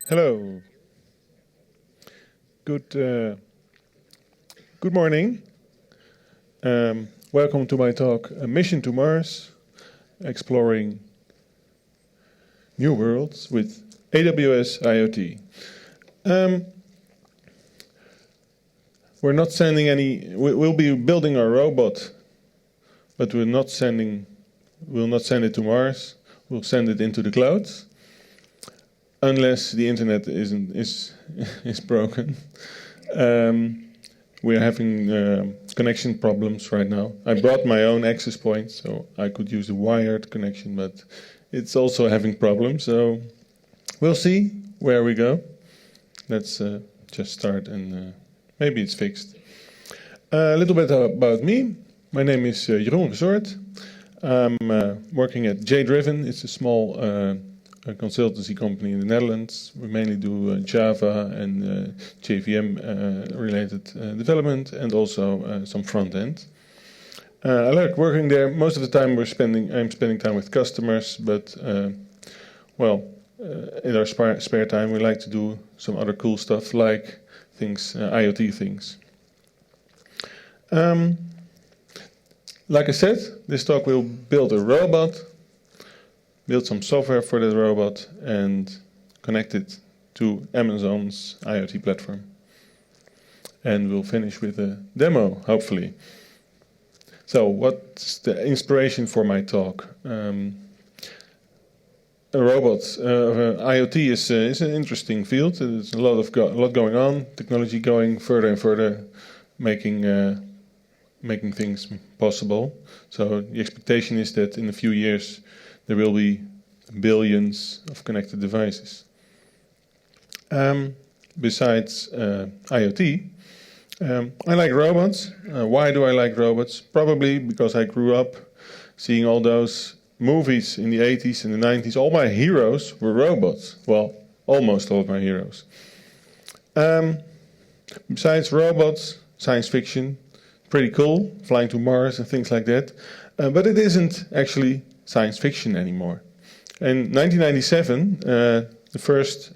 Hello. Good morning. Welcome to my talk, A Mission to Mars, exploring new worlds with AWS IoT. We're not sending any. We'll be building our robot, but we'll not send it to Mars. We'll send it into the clouds, unless the internet is broken. We're having connection problems right now. I brought my own access point, so I could use a wired connection, but it's also having problems. So we'll see where we go. Let's just start, and maybe it's fixed. A little bit about me. My name is Jeroen Resoort. I'm working at JDriven. It's a small a consultancy company in the Netherlands. We mainly do Java and JVM related development, and also some front end. I like working there. Most of the time I'm spending time with customers, but in our spare time we like to do some other cool stuff like IoT things. Like I said, this talk will build a robot, build some software for that robot, and connect it to Amazon's IoT platform. And we'll finish with a demo, hopefully. So what's the inspiration for my talk? IoT is an interesting field. There's a lot going on, technology going further and further, making things possible. So the expectation is that in a few years there will be billions of connected devices. Besides IoT, I like robots. Why do I like robots? Probably because I grew up seeing all those movies in the 80s and the 90s. All my heroes were robots. Well, almost all of my heroes. Besides robots, science fiction, pretty cool, flying to Mars and things like that. But it isn't actually science fiction anymore. In 1997, the first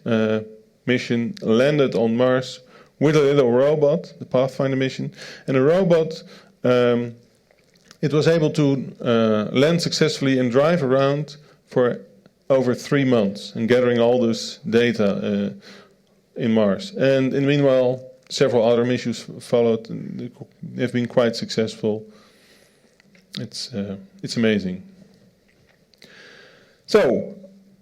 mission landed on Mars with a little robot, the Pathfinder mission. And a robot, it was able to land successfully and drive around for over 3 months and gathering all this data in Mars. And meanwhile, several other missions followed, and they've been quite successful. It's amazing. So,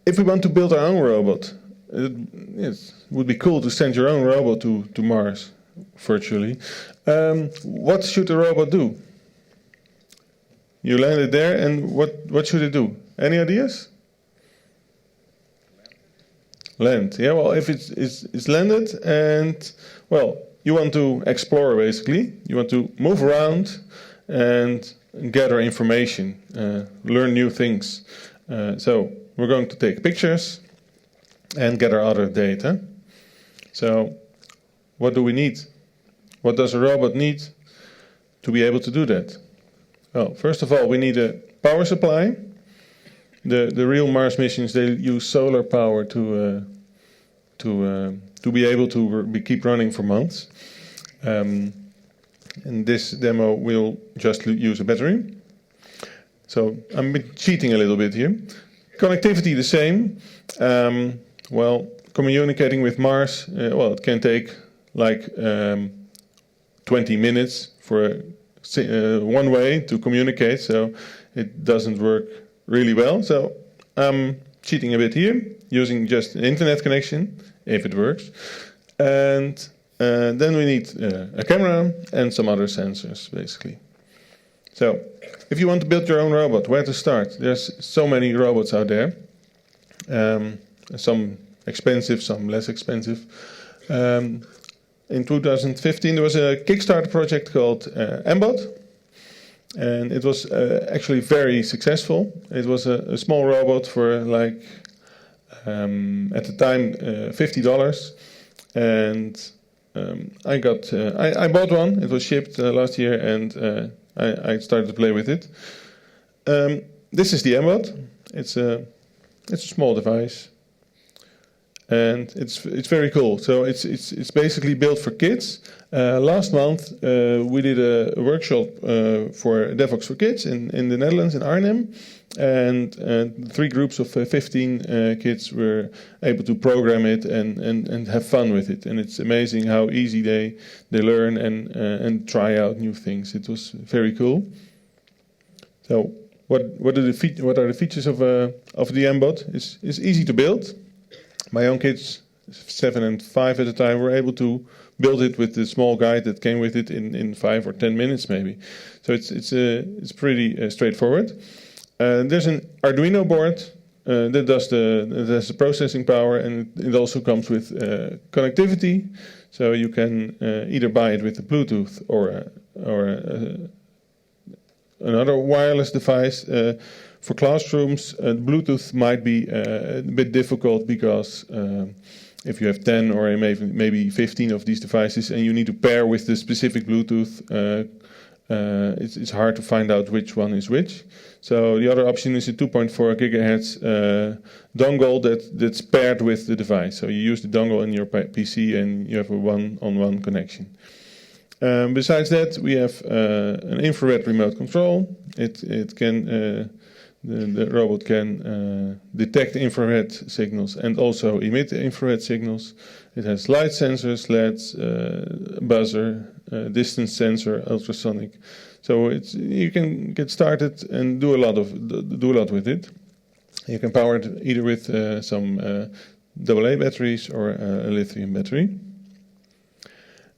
if we want to build our own robot, it would be cool to send your own robot to Mars, virtually. What should the robot do? You land it there, and what should it do? Any ideas? Land. Yeah, well, if it's landed, and, well, you want to explore, basically. You want to move around and gather information, learn new things. So we're going to take pictures and gather other data. So what do we need? What does a robot need to be able to do that? Well, first of all, we need a power supply. The real Mars missions, they use solar power to be able to keep running for months. In this demo, we'll just use a battery. So I'm cheating a little bit here. Connectivity the same. Communicating with Mars, it can take like 20 minutes for one way to communicate, so it doesn't work really well. So I'm cheating a bit here, using just an internet connection, if it works. And then we need a camera and some other sensors, basically. So, if you want to build your own robot, where to start? There's so many robots out there. Some expensive, some less expensive. In 2015, there was a Kickstarter project called MBOT. And it was actually very successful. It was a small robot for at the time, $50. And I bought one. It was shipped last year, and I started to play with it. This is the MBOT. It's a small device. and it's very cool. So it's basically built for kids. Last month we did a workshop for DevOps for Kids in the Netherlands, in Arnhem, and 3 groups of 15 kids were able to program it and have fun with it. And it's amazing how easy they learn and try out new things. It was very cool. So what are the features of the MBot? It's easy to build. My own kids, 7 and 5 at the time, were able to build it with the small guide that came with it in 5 or 10 minutes maybe. So it's pretty straightforward. There's an Arduino board that has the processing power, and it also comes with connectivity. So you can either buy it with the Bluetooth or another wireless device. For classrooms, Bluetooth might be a bit difficult because if you have 10 or maybe 15 of these devices and you need to pair with the specific Bluetooth, it's hard to find out which one is which. So the other option is a 2.4 gigahertz dongle that's paired with the device. So you use the dongle in your PC and you have a one-on-one connection. Besides that, we have an infrared remote control. It can the robot can detect infrared signals and also emit infrared signals. It has light sensors, LEDs, buzzer, distance sensor, ultrasonic. So you can get started and do a lot with it. You can power it either with some AA batteries or a lithium battery.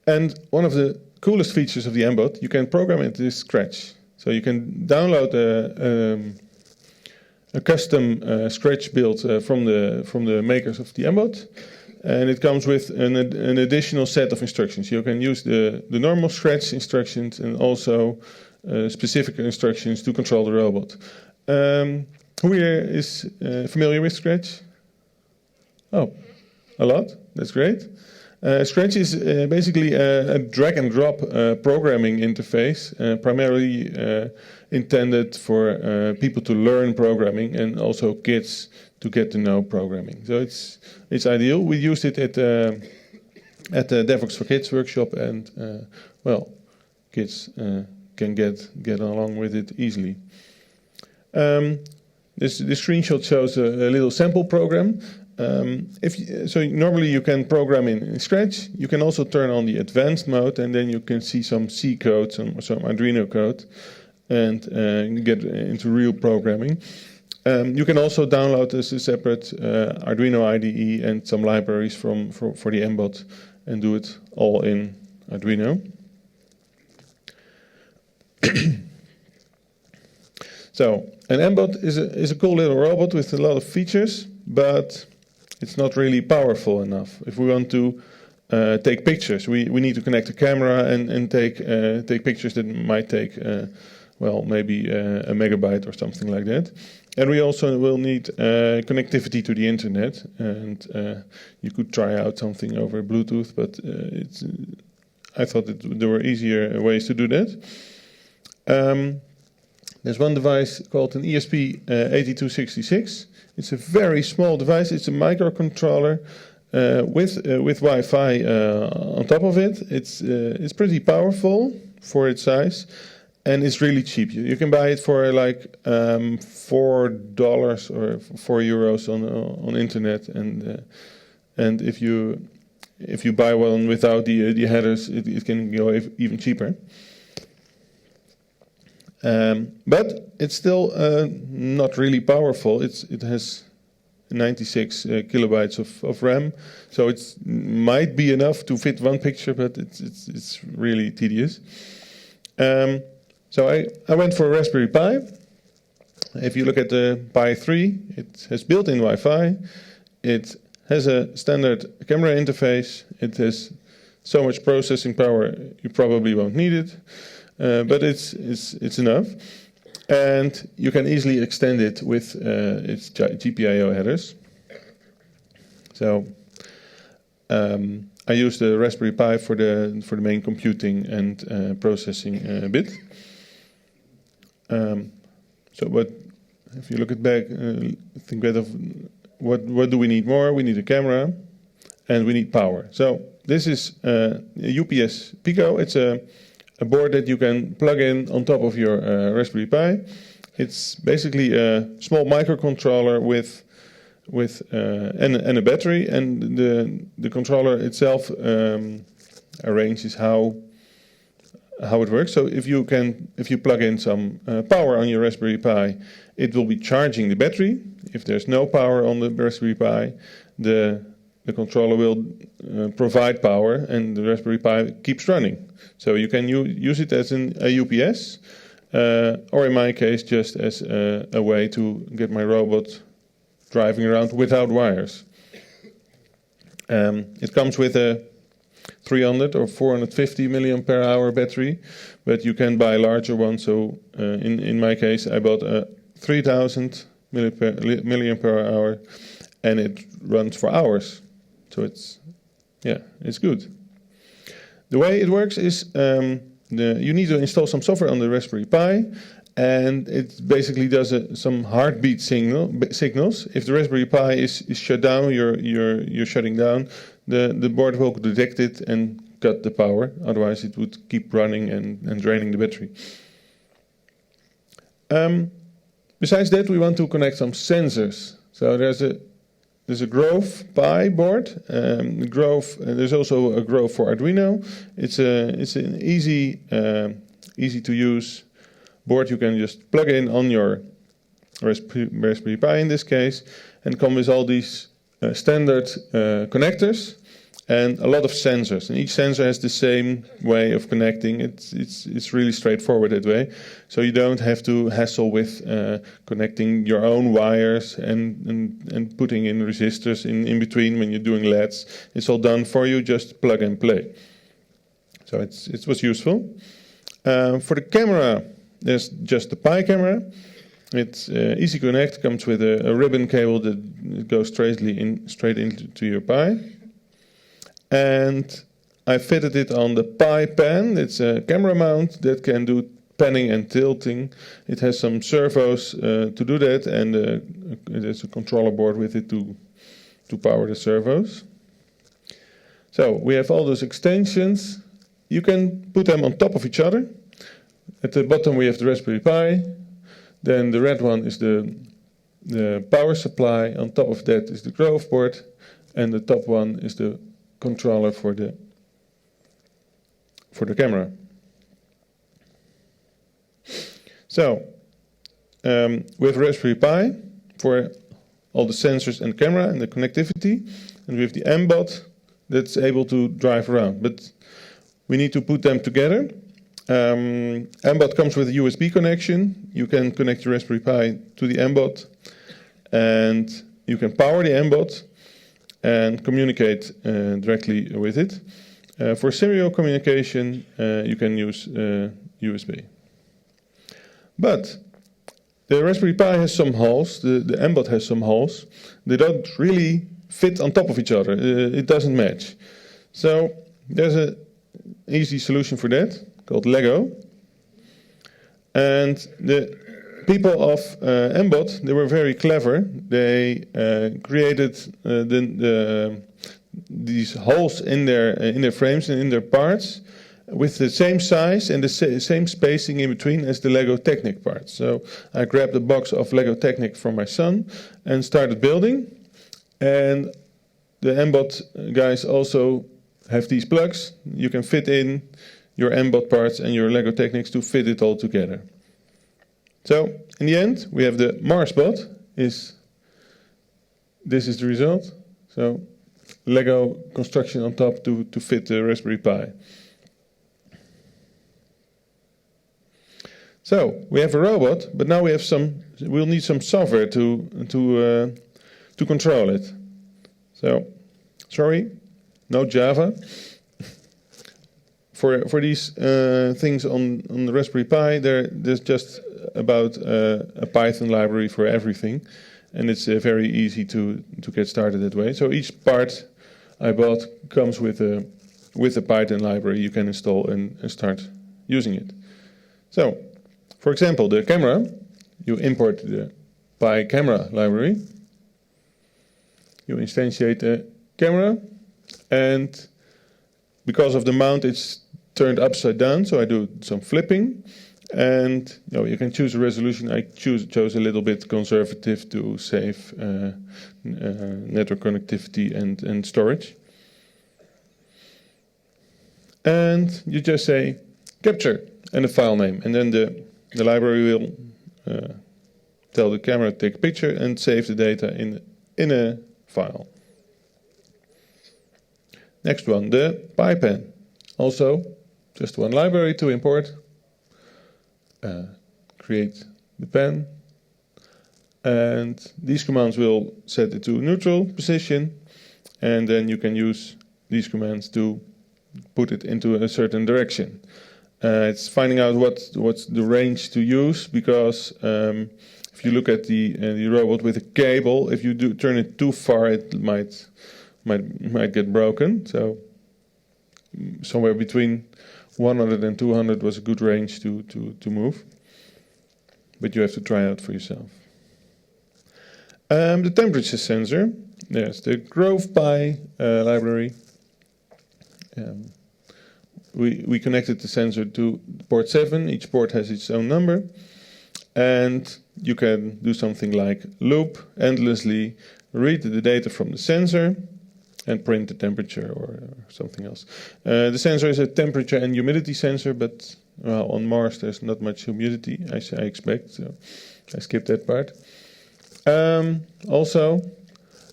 And one of the coolest features of the MBot, you can program it with Scratch. So you can download a custom Scratch build from the makers of the MBot, and it comes with an additional set of instructions. You can use the normal Scratch instructions and also specific instructions to control the robot. Who here is familiar with Scratch? Oh, a lot. That's great. Scratch is basically a drag-and-drop programming interface, primarily intended for people to learn programming and also kids to get to know programming. So it's ideal. We used it at the DevOps for Kids workshop, and kids can get along with it easily. This screenshot shows a little sample program. So normally you can program in Scratch. You can also turn on the advanced mode, and then you can see some C code, some Arduino code, and get into real programming. You can also download as a separate Arduino IDE and some libraries for the MBot and do it all in Arduino. So an MBot is a cool little robot with a lot of features, but it's not really powerful enough. If we want to take pictures, we need to connect a camera and take pictures that might take maybe a megabyte or something like that. And we also will need connectivity to the internet, and you could try out something over Bluetooth, but I thought that there were easier ways to do that. There's one device called an ESP8266. It's a very small device. It's a microcontroller with Wi-Fi on top of it. It's pretty powerful for its size, and it's really cheap. You can buy it for like $4 or €4 on internet, and if you buy one without the headers, it can go even cheaper. But it's still not really powerful. It has 96 kilobytes of RAM, so it might be enough to fit one picture, but it's really tedious. So I went for a Raspberry Pi. If you look at the Pi 3, it has built-in Wi-Fi. It has a standard camera interface. It has so much processing power you probably won't need it. But it's enough, and you can easily extend it with its GPIO headers. So I use the Raspberry Pi for the main computing and processing bit. But if you look at back, think what do we need more? We need a camera, and we need power. So this is a UPS Pico. It's a board that you can plug in on top of your Raspberry Pi. It's basically a small microcontroller with and a battery, and the controller itself arranges how it works. So if you plug in some power on your Raspberry Pi, it will be charging the battery. If there's no power on the Raspberry Pi, the controller will provide power, and the Raspberry Pi keeps running. So you can use it as a UPS, or in my case, just as a way to get my robot driving around without wires. It comes with a 300 or 450 milliampere hour battery, but you can buy a larger one. So in my case, I bought a 3000 milliampere hour, and it runs for hours. So it's good. The way it works is you need to install some software on the Raspberry Pi, and it basically does some heartbeat signals. If the Raspberry Pi is shut down, you're shutting down, the board will detect it and cut the power. Otherwise, it would keep running and draining the battery. Besides that, we want to connect some sensors. So there's a Grove Pi board. There's also a Grove for Arduino. It's an easy to use board. You can just plug in on your Raspberry Pi in this case, and come with all these standard connectors and a lot of sensors. And each sensor has the same way of connecting. It's really straightforward that way. So you don't have to hassle with connecting your own wires and putting in resistors in between when you're doing LEDs. It's all done for you, just plug and play. So it was useful. For the camera, there's just the Pi camera. It's easy to connect, comes with a ribbon cable that goes straight into your Pi. And I fitted it on the Pi Pan. It's a camera mount that can do panning and tilting. It has some servos to do that, and there's a controller board with it to power the servos. So we have all those extensions. You can put them on top of each other. At the bottom we have the Raspberry Pi. Then the red one is the power supply. On top of that is the Grove board, and the top one is the controller for the camera. So we have Raspberry Pi for all the sensors and camera and the connectivity, and we have the M-Bot that's able to drive around. But we need to put them together. M-Bot comes with a USB connection. You can connect your Raspberry Pi to the M-Bot, and you can power the M-Bot and communicate directly with it. For serial communication, you can use USB. But the Raspberry Pi has some holes, the M-Bot has some holes. They don't really fit on top of each other. It doesn't match. So there's an easy solution for that, called Lego. And the people of M-Bot, they were very clever. They created these holes in their frames and in their parts with the same size and the same spacing in between as the Lego Technic parts. So I grabbed a box of Lego Technic from my son and started building. And the M-Bot guys also have these plugs. You can fit in your M-Bot parts and your Lego Technics to fit it all together. So in the end, we have the Mars bot. This is the result. So Lego construction on top to fit the Raspberry Pi. So we have a robot, but now we'll need some software to control it. So, sorry, no Java. For these things on the Raspberry Pi, there's just about a Python library for everything, and it's very easy to get started that way. So each part I bought comes with a Python library you can install and start using it. So, for example, the camera, you import the Pi camera library, you instantiate the camera, and because of the mount, it's turned upside down, so I do some flipping. And you can choose a resolution. I chose a little bit conservative to save network connectivity and storage. And you just say capture and the file name, and then the library will tell the camera to take a picture and save the data in a file. Next one, the PyPen. Also, just one library to import. Create the pen, and these commands will set it to neutral position, and then you can use these commands to put it into a certain direction. It's finding out what's the range to use, because if you look at the robot with a cable, if you do turn it too far, it might get broken. So somewhere between 100 and 200 was a good range to move, but you have to try out for yourself. The temperature sensor, there's the GrovePy library. We connected the sensor to port 7. Each port has its own number, and you can do something like loop endlessly, read the data from the sensor, and print the temperature or something else. The sensor is a temperature and humidity sensor, but on Mars there's not much humidity, I expect, so I skipped that part. Also,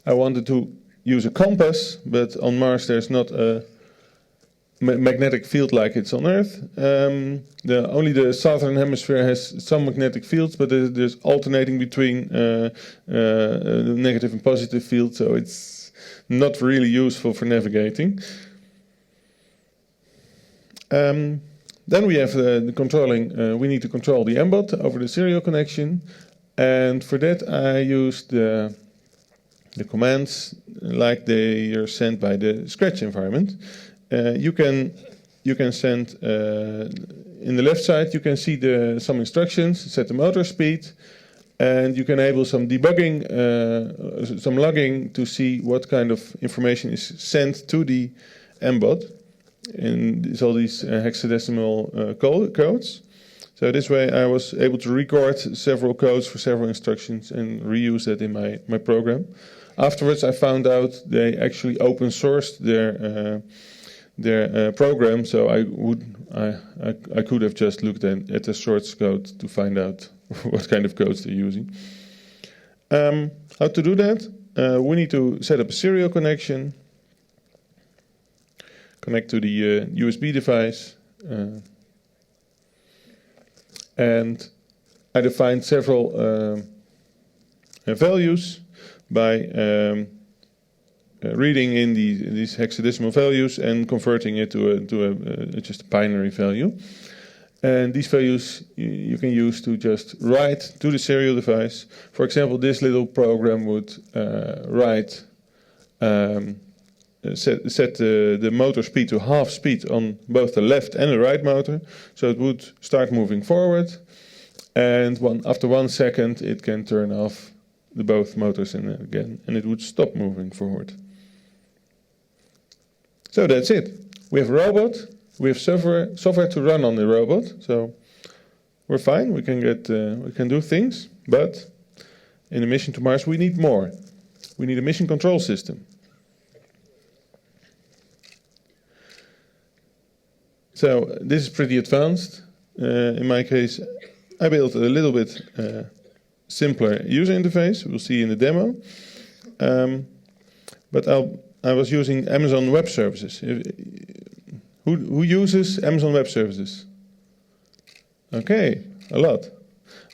I wanted to use a compass, but on Mars there's not a magnetic field like it's on Earth. Only the southern hemisphere has some magnetic fields, but there's alternating between negative and positive fields, so it's not really useful for navigating. Then we have the controlling. We need to control the mbot over the serial connection, and for that I use the commands like they are sent by the Scratch environment. You can send in the left side. You can see some instructions. Set the motor speed. And you can enable some debugging, some logging to see what kind of information is sent to the mbot. And it's all these hexadecimal codes. So this way I was able to record several codes for several instructions and reuse that in my program. Afterwards I found out they actually open sourced their program, so I could have just looked at the source code to find out what kind of codes they're using. How to do that? We need to set up a serial connection, connect to the USB device, and I defined several values by reading in these hexadecimal values and converting it to just a binary value. And these values you can use to just write to the serial device. For example, this little program would set the motor speed to half speed on both the left and the right motor. So it would start moving forward, and after 1 second it can turn off both motors again, and it would stop moving forward. So that's it. We have a robot. We have software to run on the robot, so we're fine. We can do things, but in a mission to Mars, we need more. We need a mission control system. So this is pretty advanced. In my case, I built a little bit simpler user interface. We'll see in the demo. But I was using Amazon Web Services. Who uses Amazon Web Services? Okay, a lot.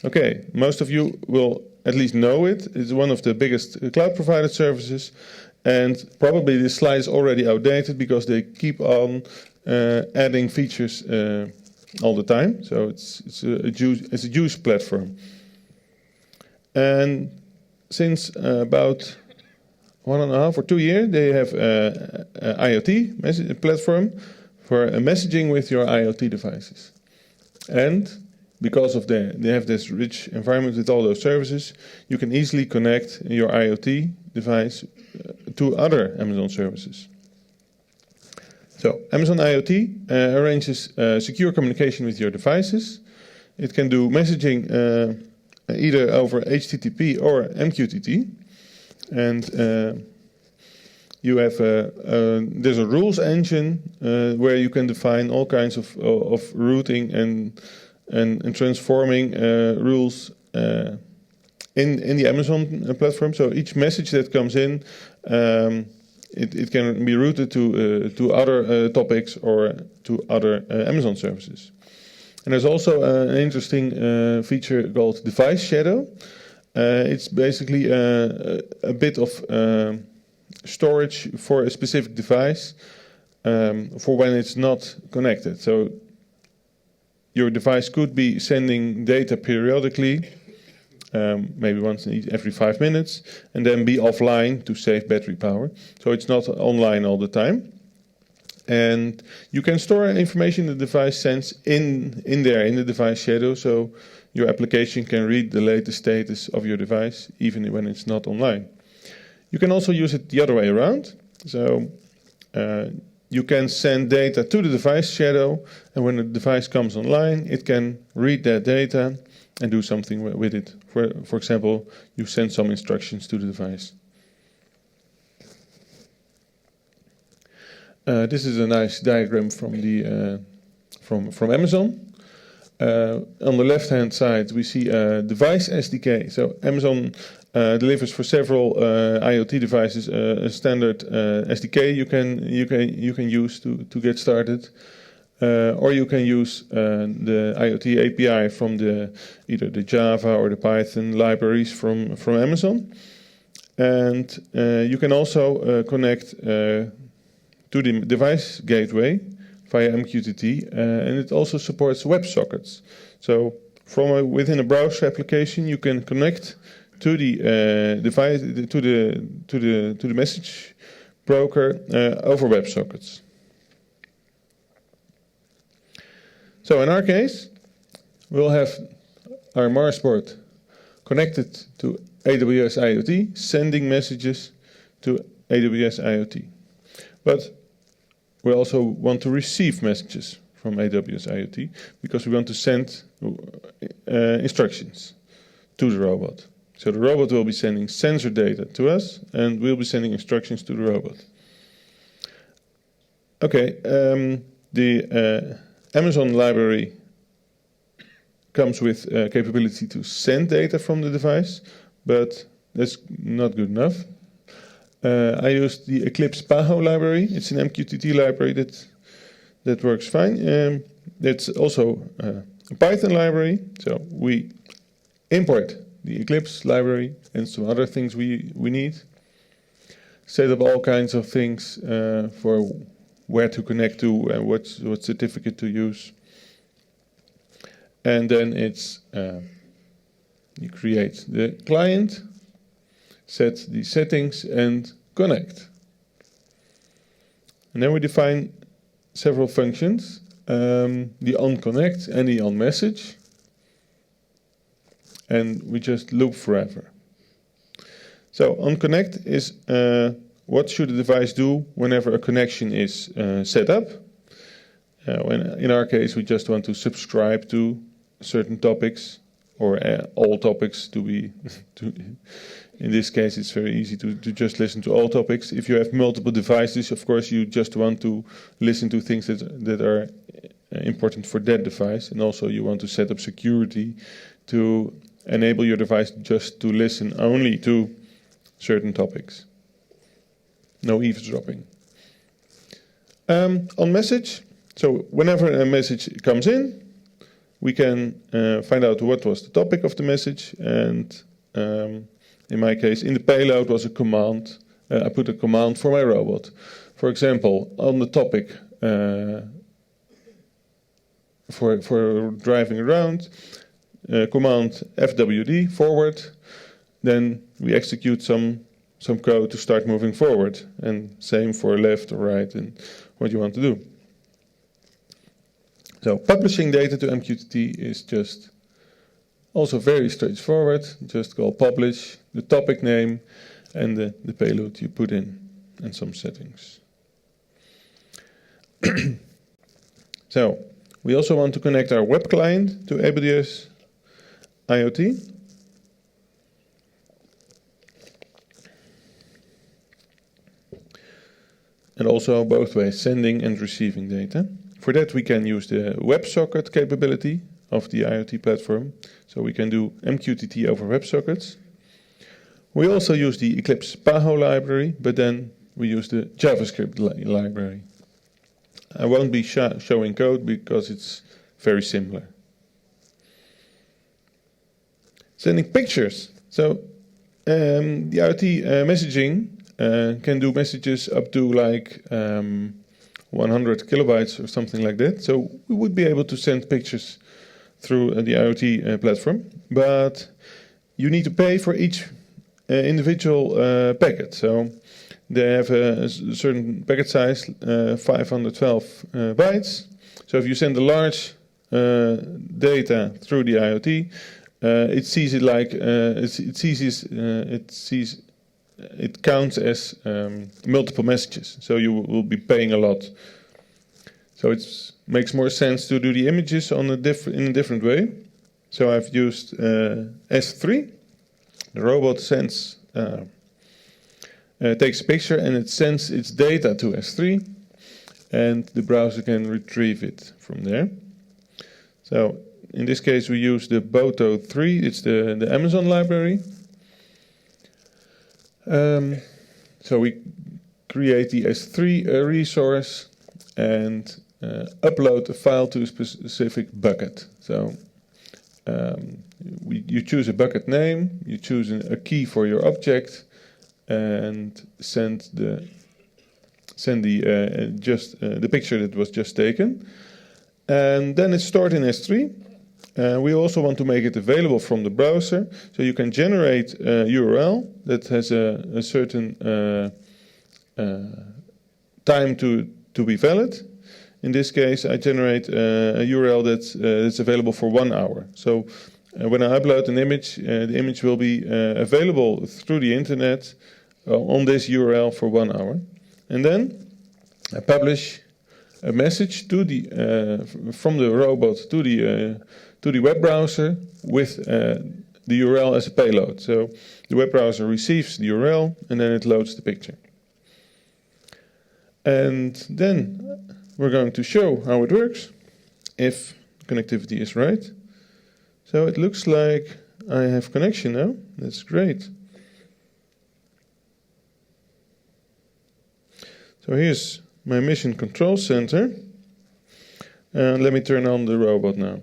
Okay, most of you will at least know it. It's one of the biggest cloud provided services, and probably this slide is already outdated because they keep on adding features all the time. So it's a huge platform. And since about 1.5 or 2 years, they have an IoT platform for messaging with your IoT devices. And because of they have this rich environment with all those services, you can easily connect your IoT device to other Amazon services. So Amazon IoT arranges secure communication with your devices. It can do messaging either over HTTP or MQTT. And you have there's a rules engine where you can define all kinds of routing and transforming rules in the Amazon platform. So each message that comes in, it can be routed to other topics or to other Amazon services. And there's also an interesting feature called device shadow. It's basically a bit of storage for a specific device for when it's not connected. So your device could be sending data periodically, maybe once every 5 minutes, and then be offline to save battery power. So it's not online all the time. And you can store information the device sends in there, in the device shadow, so your application can read the latest status of your device, even when it's not online. You can also use it the other way around. So you can send data to the device shadow, and when the device comes online, it can read that data and do something with it. For example, you send some instructions to the device. This is a nice diagram from the from Amazon. On the left-hand side, we see a device SDK. So Amazon delivers for several IoT devices a standard SDK you can use to get started, or you can use the IoT API from either the Java or the Python libraries from Amazon, and you can also connect to the device gateway via MQTT, and it also supports WebSockets. So from within a browser application, you can connect to the device to the message broker over WebSockets. So in our case, we'll have our Mars board connected to AWS IoT, sending messages to AWS IoT. But we also want to receive messages from AWS IoT because we want to send instructions to the robot. So the robot will be sending sensor data to us, and we'll be sending instructions to the robot. Okay, the Amazon library comes with capability to send data from the device, but that's not good enough. I used the Eclipse PAHO library. It's an MQTT library that works fine. It's also a Python library, so we import the Eclipse library and some other things we need. Set up all kinds of things for where to connect to and what certificate to use. And then it's you create the client, set the settings, and connect. And then we define several functions, the onConnect and the onMessage, and we just loop forever. So onConnect is what should the device do whenever a connection is set up. When in our case, we just want to subscribe to certain topics, or all topics to be. In this case, it's very easy to just listen to all topics. If you have multiple devices, of course, you just want to listen to things that are important for that device. And also you want to set up security to enable your device just to listen only to certain topics. No eavesdropping. On message, so whenever a message comes in, we can find out what was the topic of the message, and in my case, in the payload was a command. I put a command for my robot. For example, on the topic for driving around, command FWD, forward. Then we execute some code to start moving forward, and same for left or right and what you want to do. So publishing data to MQTT is just also very straightforward. Just call publish, the topic name, and the payload you put in. and some settings. So we also want to connect our web client to AWS IoT. And also both ways, sending and receiving data. For that we can use the WebSocket capability of the IoT platform. So we can do MQTT over WebSockets. We also use the Eclipse PAHO library, but then we use the JavaScript library. I won't be showing code because it's very similar. Sending pictures. So the IoT messaging can do messages up to like 100 kilobytes or something like that. So we would be able to send pictures through the IoT platform, but you need to pay for each individual packet. So they have a certain packet size, 512 bytes. So if you send a large data through the IoT, it sees it like it counts as multiple messages. So you will be paying a lot. So it makes more sense to do the images in a different way. So I've used S3. The robot takes a picture and it sends its data to S3, and the browser can retrieve it from there. So in this case we use the Boto 3, it's the Amazon library. So we create the S3 resource and upload a file to a specific bucket. So you choose a bucket name, you choose a key for your object, and send the picture that was just taken, and then it's stored in S3. We also want to make it available from the browser, so you can generate a URL that has a certain time to be valid. In this case, I generate a URL that's available for 1 hour. So when I upload an image, the image will be available through the internet on this URL for 1 hour. And then I publish a message to from the robot to the web browser with the URL as a payload. So the web browser receives the URL and then it loads the picture. And then we're going to show how it works if connectivity is right. So it looks like I have connection now. That's great. So here's my mission control center. And let me turn on the robot now.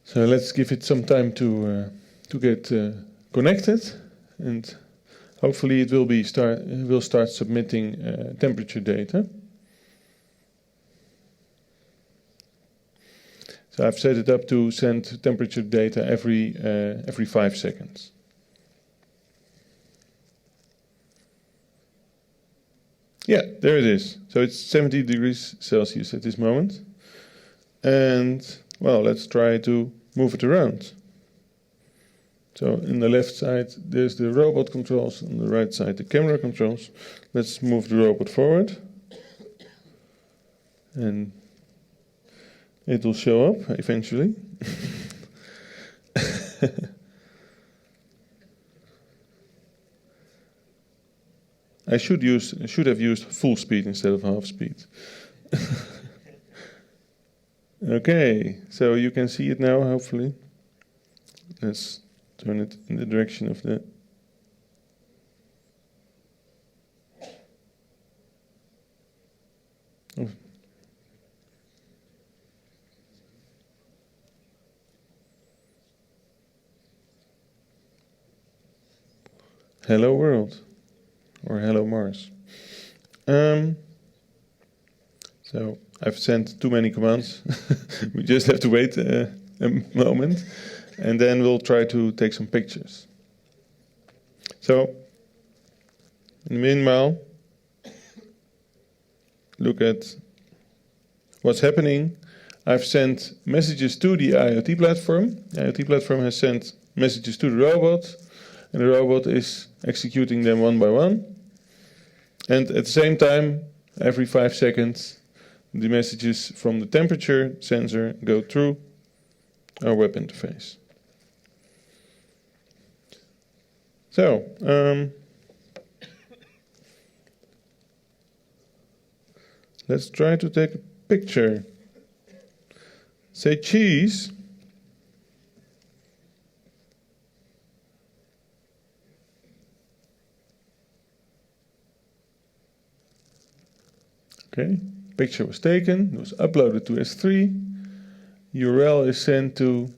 So let's give it some time to get connected, and hopefully it will start submitting temperature data. So I've set it up to send temperature data every 5 seconds. Yeah, there it is. So it's 70 degrees Celsius at this moment. And, well, let's try to move it around. So on the left side, there's the robot controls. On the right side, the camera controls. Let's move the robot forward. And it will show up eventually. I should have used full speed instead of half speed. Okay, so you can see it now, hopefully. Let's turn it in the direction of the... Oh. hello world or hello Mars. So I've sent too many commands. We just have to wait a moment, and then we'll try to take some pictures. So in the meanwhile, look at what's happening. I've sent messages to the IoT platform. The IoT platform has sent messages to the robot, and the robot is executing them one by one. And at the same time, every 5 seconds, the messages from the temperature sensor go through our web interface. So, let's try to take a picture. Say cheese. Okay, picture was taken, it was uploaded to S3. URL is sent to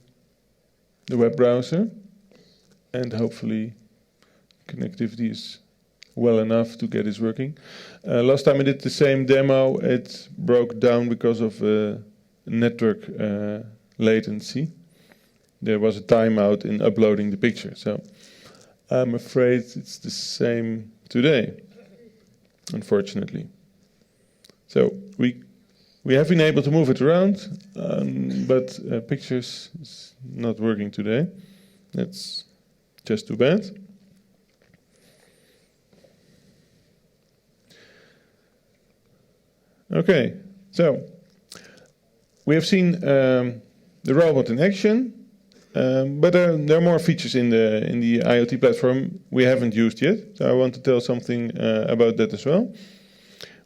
the web browser, and hopefully connectivity is well enough to get this working. Last time I did the same demo, it broke down because of network latency. There was a timeout in uploading the picture, so I'm afraid it's the same today, unfortunately. So we have been able to move it around, but pictures is not working today. That's just too bad. Okay, so we have seen the robot in action, but there are more features in the IoT platform we haven't used yet. So I want to tell something about that as well.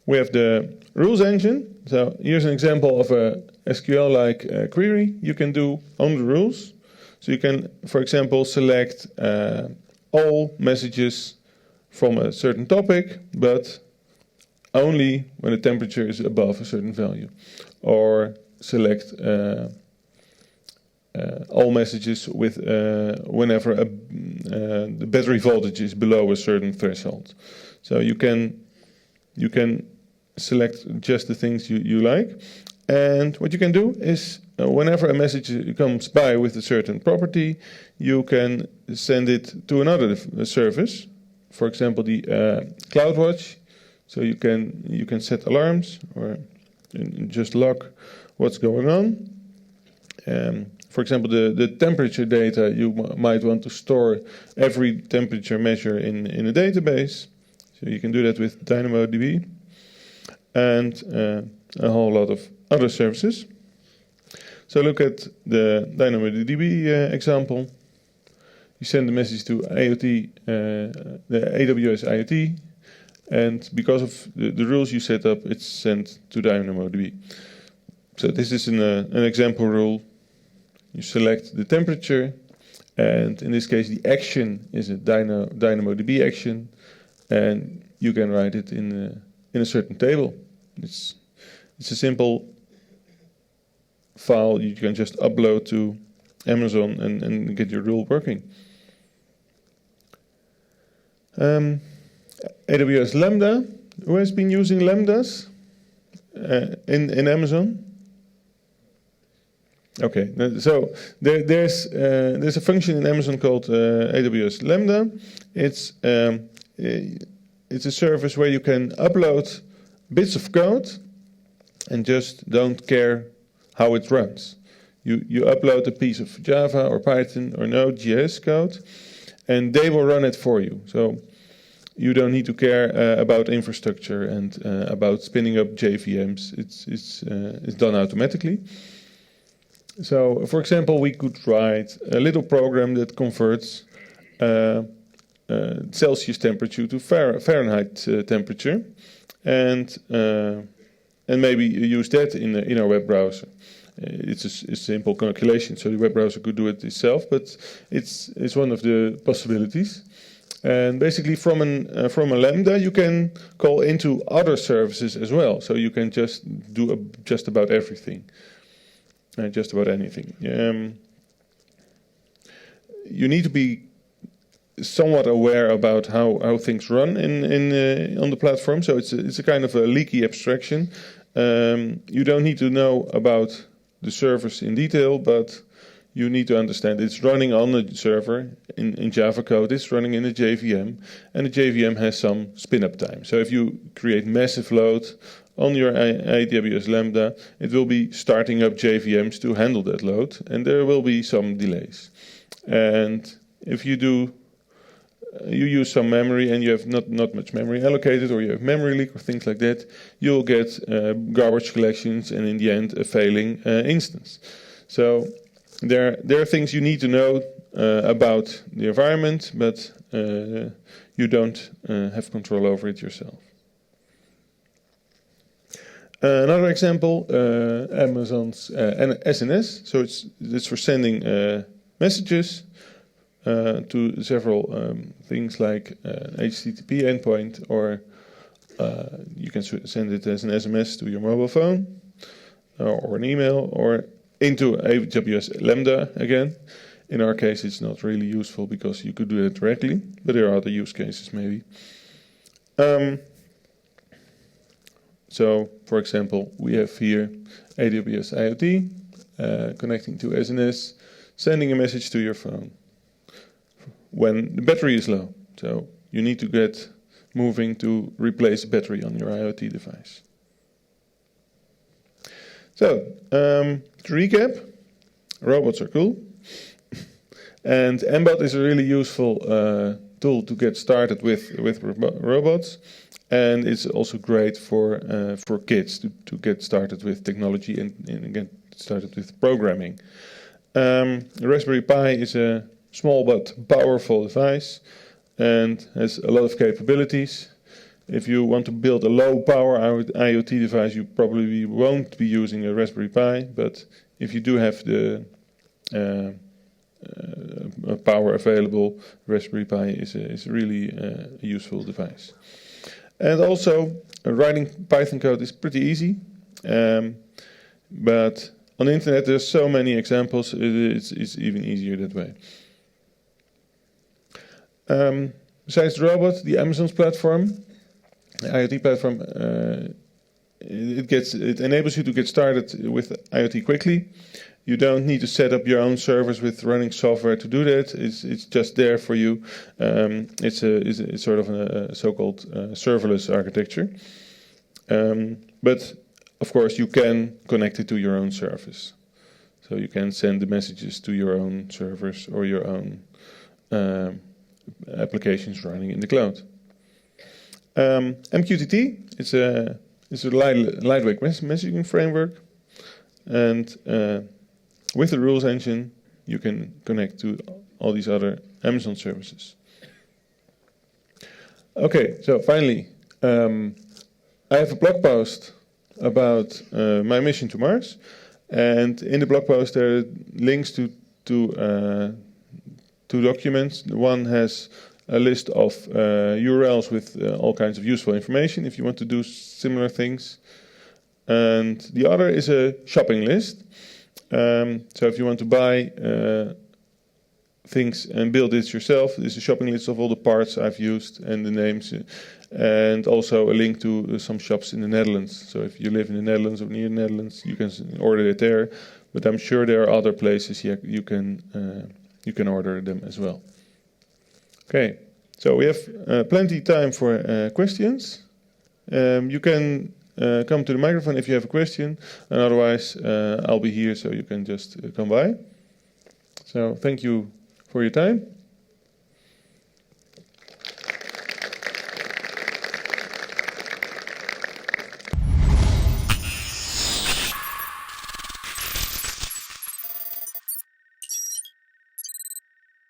We have the rules engine. So here's an example of a SQL-like query you can do on the rules. So you can, for example, select all messages from a certain topic, but only when the temperature is above a certain value. Or select all messages with whenever the battery voltage is below a certain threshold. So you can select just the things you like. And what you can do is whenever a message comes by with a certain property, you can send it to another service. For example, the CloudWatch. So you can set alarms or just log what's going on. For example, the temperature data, you might want to store every temperature measure in a database. So you can do that with DynamoDB and a whole lot of other services. So look at the DynamoDB example. You send the message to IoT, the AWS IoT, and because of the rules you set up, it's sent to DynamoDB. So this is an example rule. You select the temperature, and in this case the action is a DynamoDB action, and you can write it in a certain table. It's a simple file you can just upload to Amazon and get your rule working. AWS Lambda. Who has been using Lambdas in Amazon? Okay, so there's a function in Amazon called AWS Lambda. It's a service where you can upload bits of code and just don't care how it runs. You upload a piece of Java or Python or Node.js code, and they will run it for you. So you don't need to care about infrastructure and about spinning up JVMs. It's done automatically. So, for example, we could write a little program that converts Celsius temperature to Fahrenheit temperature, and maybe use that in our web browser. It's a simple calculation, so the web browser could do it itself, but it's one of the possibilities. And basically, from a Lambda, you can call into other services as well. So you can just do just about everything, just about anything. You need to be somewhat aware about how things run on the platform. So it's a kind of a leaky abstraction. You don't need to know about the servers in detail, but you need to understand it's running on a server in Java code. It's running in a JVM, and the JVM has some spin-up time. So if you create massive load on your AWS Lambda, it will be starting up JVMs to handle that load, and there will be some delays. And if you use some memory and you have not much memory allocated, or you have memory leak or things like that, you'll get garbage collections and in the end a failing instance. So there are things you need to know about the environment, but you don't have control over it yourself. Another example, Amazon's SNS. So it's for sending messages to several things like HTTP endpoint, or you can send it as an SMS to your mobile phone, or an email, or into AWS Lambda again. In our case, it's not really useful because you could do that directly, but there are other use cases maybe. So, for example, we have here AWS IoT connecting to SNS, sending a message to your phone when the battery is low. So you need to get moving to replace the battery on your IoT device. So, to recap, robots are cool. And Mbot is a really useful tool to get started with robots. And it's also great for kids to get started with technology and get started with programming. The Raspberry Pi is a small but powerful device and has a lot of capabilities. If you want to build a low-power IoT device, you probably won't be using a Raspberry Pi. But if you do have the power available, Raspberry Pi is really a useful device. And also, writing Python code is pretty easy. But on the internet, there's so many examples, it's even easier that way. Besides the robot, the Amazon's platform, the IoT platform, it enables you to get started with IoT quickly. You don't need to set up your own servers with running software to do that. It's just there for you. It's sort of a so-called serverless architecture. But of course, you can connect it to your own service. So you can send the messages to your own servers or your own applications running in the cloud. MQTT is a lightweight messaging framework, and with the rules engine, you can connect to all these other Amazon services. Okay, so finally, I have a blog post about my mission to Mars, and in the blog post there are links to two documents. One has a list of URLs with all kinds of useful information if you want to do similar things, and the other is a shopping list. So if you want to buy things and build it yourself, there's a shopping list of all the parts I've used and the names, and also a link to some shops in the Netherlands. So if you live in the Netherlands or near the Netherlands, you can order it there. But I'm sure there are other places you can order them as well. Okay, so we have plenty of time for questions. You can come to the microphone if you have a question, and otherwise I'll be here, so you can just come by. So thank you for your time.